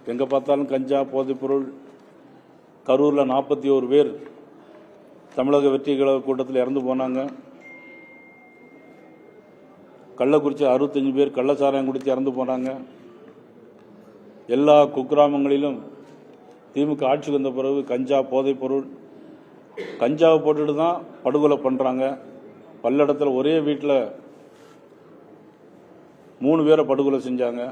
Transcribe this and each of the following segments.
எங்கே பார்த்தாலும் கஞ்சா, போதைப்பொருள். கரூரில் 41 பேர் தமிழக வெற்றி கழக கூட்டத்தில் இறந்து போனாங்க. கள்ளக்குறிச்சி 65 பேர் கள்ளச்சாராயம் குடித்து இறந்து போனாங்க. எல்லா குக்கிராமங்களிலும் திமுக ஆட்சிக்கு வந்த பிறகு கஞ்சா, போதைப்பொருள், கஞ்சாவை போட்டுட்டு தான் படுகொலை பண்ணுறாங்க. பல்லடத்தில் ஒரே வீட்டில் 3 பேரை படுகொலை செஞ்சாங்க.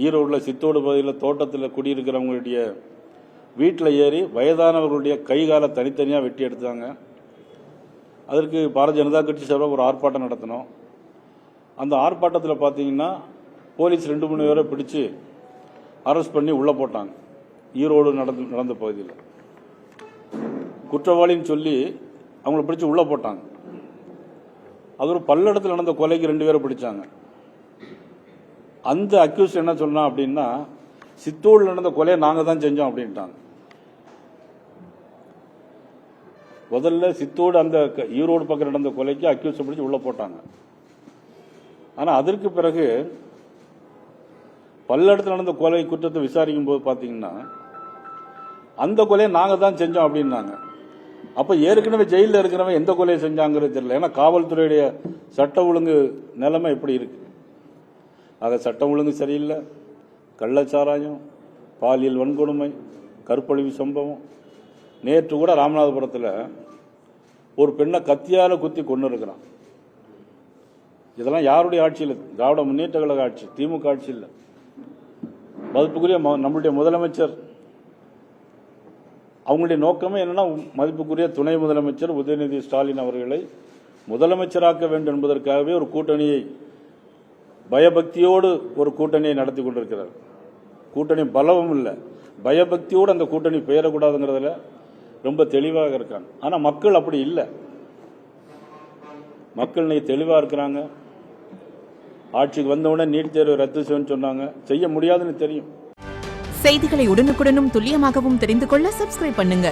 ஈரோட்டில் சித்தோடு பகுதியில் தோட்டத்தில் குடியிருக்கிறவங்களுடைய வீட்டில் ஏறி வயதானவர்களுடைய கை காலை தனித்தனியாக வெட்டி எடுத்தாங்க. அதற்கு பாரதிய ஜனதா கட்சி சார்பாக ஒரு ஆர்ப்பாட்டம் நடத்தினோம். அந்த ஆர்ப்பாட்டத்தில் பார்த்தீங்கன்னா போலீஸ் 2-3 பேரை பிடிச்சு அரெஸ்ட் பண்ணி உள்ளே போட்டாங்க. ஈரோடு நடந்த பகுதியில் குற்றவாளின்னு சொல்லி அவங்கள பிடிச்சி உள்ளே போட்டாங்க. அது ஒரு பல்லடத்தில் நடந்த கொலைக்கு 2 பேரை பிடிச்சாங்க. அந்த அக்யூஸ் என்ன சொன்னா அப்படின்னா, சித்தோடு நடந்த கொலையை நாங்கள் தான் செஞ்சோம் அப்படின்ட்டாங்க. முதல்ல சித்தோடு அந்த ஈரோடு பக்கம் நடந்த கொலைக்கு அக்யூஸ் பிடிச்சி உள்ள போட்டாங்க. ஆனால் அதற்கு பிறகு பல்லடத்தில் நடந்த கொலை குற்றத்தை விசாரிக்கும் போது பார்த்தீங்கன்னா அந்த கொலையை நாங்கள் தான் செஞ்சோம் அப்படின்னாங்க. அப்போ ஏற்கனவே ஜெயிலில் இருக்கிறவங்க எந்த கொலையை செஞ்சாங்கிறது தெரியல. ஏன்னா காவல்துறையுடைய சட்ட ஒழுங்கு நிலைமை எப்படி இருக்கு. ஆக சட்டம் ஒழுங்கு சரியில்லை, கள்ளச்சாராயம், பாலியல் வன்கொடுமை, கற்பழிவு சம்பவம். நேற்று கூட ராமநாதபுரத்தில் ஒரு பெண்ணை கத்தியால் குத்தி கொண்டு இருக்கிறான். இதெல்லாம் யாருடைய ஆட்சியில்? திராவிட முன்னேற்ற கழக ஆட்சி, திமுக ஆட்சி இல்லை. மதிப்புக்குரிய நம்முடைய முதலமைச்சர், அவங்களுடைய நோக்கமே என்னன்னா, மதிப்புக்குரிய துணை முதலமைச்சர் உதயநிதி ஸ்டாலின் அவர்களை முதலமைச்சராக்க வேண்டும் என்பதற்காகவே ஒரு கூட்டணியை, பயபக்தியோடு ஒரு கூட்டணியை நடத்தி கொண்டிருக்கிறார். கூட்டணி பலவும் இல்லை, பயபக்தியோடு அந்த கூட்டணி பெயரக்கூடாதுங்கிறதுல ரொம்ப தெளிவாக இருக்காங்க. ஆனால் மக்கள் அப்படி இல்லை. மக்கள் இன்னைக்கு தெளிவாக இருக்கிறாங்க. ஆட்சிக்கு வந்தவுடனே நீட் தேர்வு ரத்து செய்யணும்னு சொன்னாங்க, செய்ய முடியாதுன்னு தெரியும். செய்திகளை உடனுக்குடனும் துல்லியமாகவும் தெரிந்து கொள்ள சப்ஸ்கிரைப் பண்ணுங்க.